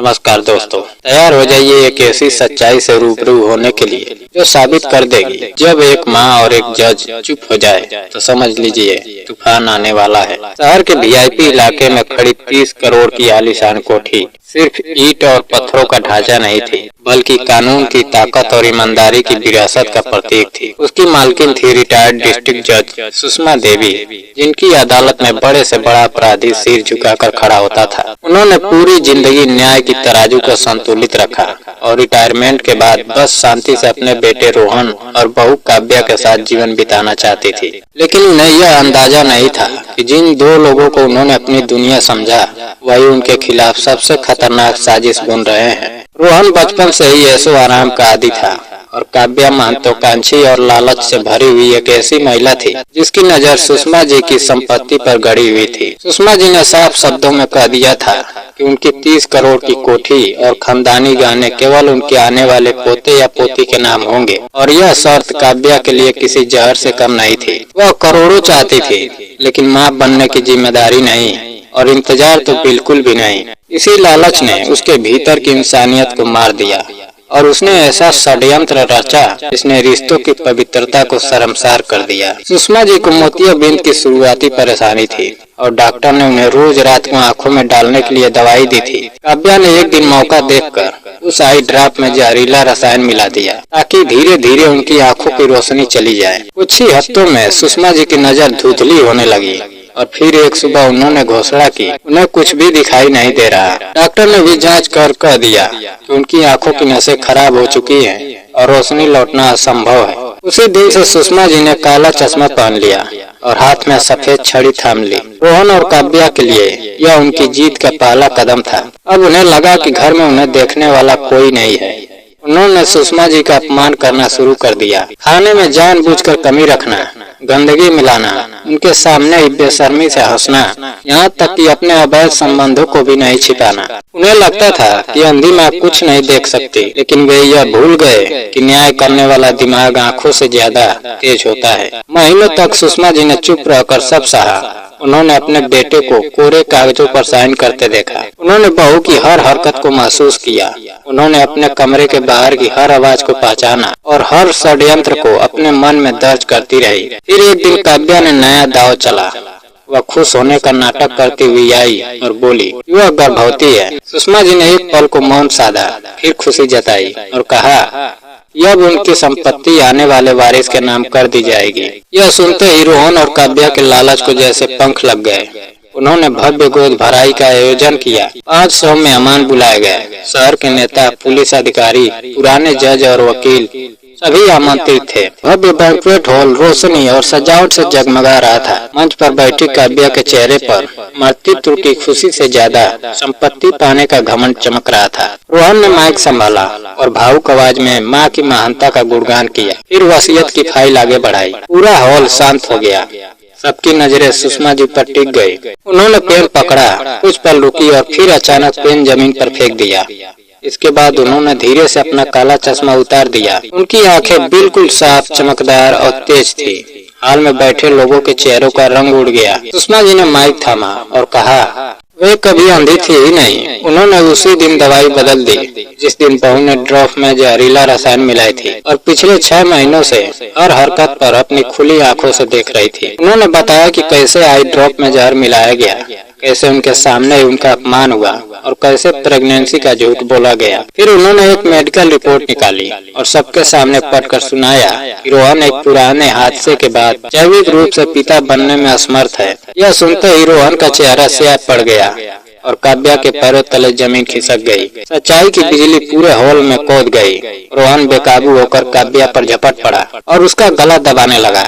नमस्कार दोस्तों, तैयार हो जाइए एक ऐसी सच्चाई से रूबरू होने के लिए जो साबित कर देगी जब एक माँ और एक जज चुप हो जाए तो समझ लीजिए तूफान आने वाला है। शहर के वीआईपी इलाके में खड़ी 30 करोड़ की आलीशान कोठी सिर्फ ईंट और पत्थरों का ढांचा नहीं थी, बल्कि कानून की ताकत और ईमानदारी की विरासत का प्रतीक थी। उसकी मालकिन थी रिटायर्ड डिस्ट्रिक्ट जज सुषमा देवी, जिनकी अदालत में बड़े से बड़ा अपराधी सिर झुकाकर खड़ा होता था। उन्होंने पूरी जिंदगी न्याय की तराजू को संतुलित रखा और रिटायरमेंट के बाद बस शांति से अपने बेटे रोहन और बहू काव्या के साथ जीवन बिताना चाहती थी। लेकिन उन्हें यह अंदाजा नहीं था कि जिन दो लोगों को उन्होंने अपनी दुनिया समझा वही उनके खिलाफ सबसे खतरनाक साजिश बुन रहे हैं। रोहन बचपन से ही ऐशो आराम का आदी था और काव्या महत्वाकांक्षी और लालच से भरी हुई एक ऐसी महिला थी जिसकी नजर सुषमा जी की संपत्ति पर गड़ी हुई थी। सुषमा जी ने साफ शब्दों में कह दिया था कि उनकी 30 करोड़ की कोठी और खानदानी गहने केवल उनके आने वाले पोते या पोती के नाम होंगे, और यह शर्त काव्या के लिए किसी जहर से कम नहीं थी। वह करोड़ों चाहती थी, लेकिन मां बनने की जिम्मेदारी नहीं और इंतजार तो बिल्कुल भी नहीं। इसी लालच ने उसके भीतर की इंसानियत को मार दिया और उसने ऐसा षड्यंत्र रचा जिसने रिश्तों की पवित्रता को शर्मसार कर दिया। सुषमा जी को मोतियाबिंद की शुरुआती परेशानी थी और डॉक्टर ने उन्हें रोज रात को आंखों में डालने के लिए दवाई दी थी। काव्या ने एक दिन मौका देखकर उस आई ड्रॉप में जहरीला रसायन मिला दिया ताकि धीरे धीरे उनकी आंखों की रोशनी चली जाए। कुछ ही हफ्तों में सुषमा जी की नजर धुंधली होने लगी और फिर एक सुबह उन्होंने घोषणा की उन्हें कुछ भी दिखाई नहीं दे रहा। डॉक्टर ने भी जांच कर कह दिया कि उनकी आंखों की नसें खराब हो चुकी हैं और रोशनी लौटना असंभव है। उसी दिन से सुषमा जी ने काला चश्मा पहन लिया और हाथ में सफेद छड़ी थाम ली। रोहन और काव्या के लिए यह उनकी जीत का पहला कदम था। अब उन्हें लगा कि घर में उन्हें देखने वाला कोई नहीं है। उन्होंने सुषमा जी का अपमान करना शुरू कर दिया, खाने में जानबूझकर कमी रखना, गंदगी मिलाना, उनके सामने बेशर्मी से हंसना, यहाँ तक कि अपने अवैध संबंधों को भी नहीं छिपाना। उन्हें लगता था कि अंधी माँ कुछ नहीं देख सकती, लेकिन वे यह भूल गए कि न्याय करने वाला दिमाग आंखों से ज्यादा तेज होता है। महीनों तक सुषमा जी ने चुप रहकर सब सहा। उन्होंने अपने बेटे को कोरे कागजों पर साइन करते देखा। उन्होंने बहू की हर हरकत को महसूस किया। उन्होंने अपने कमरे के बाहर की हर आवाज को पहचाना और हर षड्यंत्र को अपने मन में दर्ज करती रही। फिर एक दिन काव्या ने नया दांव चला। वह खुश होने का नाटक करती हुई आई और बोली वह गर्भवती है। सुषमा जी ने एक पल को मौन साधा, फिर खुशी जताई और कहा अब उनकी संपत्ति आने वाले वारिस के नाम कर दी जाएगी। यह सुनते ही रोहन और काव्या के लालच को जैसे पंख लग गए। उन्होंने भव्य गोद भराई का आयोजन किया। 500 मेहमान बुलाए गए। शहर के नेता, पुलिस अधिकारी, पुराने जज और वकील सभी आमंत्रित थे। भव्य बैंक्वेट हॉल रोशनी और सजावट से जगमगा रहा था। मंच पर बैठी काव्या के चेहरे पर मातृत्व की खुशी से ज्यादा संपत्ति पाने का घमंड चमक रहा था। रोहन ने माइक संभाला और भावुक आवाज में माँ की महानता का गुणगान किया। फिर वसीयत की फाइल आगे बढ़ाई। पूरा हॉल शांत हो गया। सबकी नजरें सुषमा जी पर टिक गई। उन्होंने पेन पकड़ा, कुछ पल रुकी और फिर अचानक पेन जमीन पर फेंक दिया। इसके बाद उन्होंने धीरे से अपना काला चश्मा उतार दिया। उनकी आंखें बिल्कुल साफ, चमकदार और तेज थी। हाल में बैठे लोगों के चेहरों का रंग उड़ गया। सुषमा जी ने माइक थामा और कहा वे कभी अंधी थी ही नहीं। उन्होंने उसी दिन दवाई बदल दी जिस दिन बहू ने ड्रॉप में जहरीला रसायन मिलाई थी और पिछले 6 महीनों से हर हरकत पर अपनी खुली आंखों से देख रही थी। उन्होंने बताया कि कैसे आई ड्रॉप में जहर मिलाया गया, कैसे उनके सामने उनका अपमान हुआ और कैसे प्रेगनेंसी का झूठ बोला गया। फिर उन्होंने एक मेडिकल रिपोर्ट निकाली और सबके सामने पढ़कर सुनाया कि रोहन एक पुराने हादसे के बाद जैविक रूप से पिता बनने में असमर्थ है। यह सुनते ही रोहन का चेहरा स्याह पड़ गया और काव्या के पैरों तले जमीन खिसक गई। सच्चाई की बिजली पूरे हॉल में कूद गई। रोहन बेकाबू होकर काव्या पर झपट पड़ा और उसका गला दबाने लगा,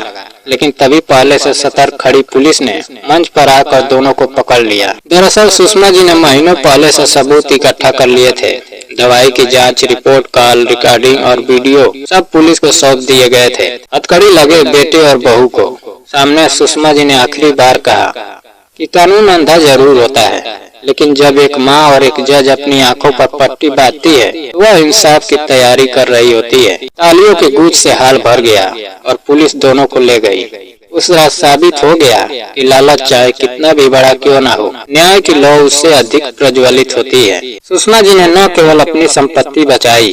लेकिन तभी पहले से सतर्क खड़ी पुलिस ने मंच पर आकर दोनों को पकड़ लिया। दरअसल सुषमा जी ने महीनों पहले से सबूत इकट्ठा कर लिए थे। दवाई की जांच रिपोर्ट, कॉल रिकॉर्डिंग और वीडियो सब पुलिस को सौंप दिए गए थे। हथकड़ी लगे बेटे और बहू को सामने सुषमा जी ने आखिरी बार कहा कि कानून अंधा जरूर होता है, लेकिन जब एक माँ और एक जज अपनी आंखों पर पट्टी बांधती है तो वह इंसाफ की तैयारी कर रही होती है। तालियों के गूंज से हाल भर गया और पुलिस दोनों को ले गई। उस रात साबित हो गया कि लालच चाहे कितना भी बड़ा क्यों ना हो, न्याय की लौ उससे अधिक प्रज्वलित होती है। सुषमा जी ने न केवल अपनी संपत्ति बचाई,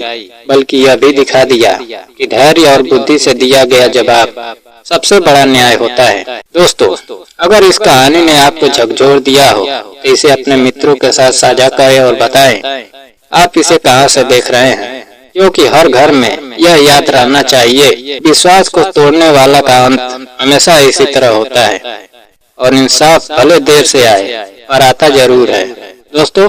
बल्कि यह भी दिखा दिया कि धैर्य और बुद्धि से दिया गया जवाब सबसे बड़ा न्याय होता है। दोस्तों, अगर इस कहानी ने आपको झकझोर दिया हो तो इसे अपने मित्रों के साथ साझा करें और बताएं आप इसे कहां से देख रहे हैं, क्योंकि हर घर में यह याद रहना चाहिए, विश्वास को तोड़ने वाला का अंत हमेशा इसी तरह होता है और इंसाफ भले देर से आए पर आता जरूर है। दोस्तों,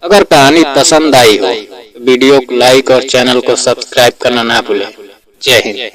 अगर कहानी पसंद आई हो तो वीडियो को लाइक और चैनल को सब्सक्राइब करना ना भूलें। जय हिंद।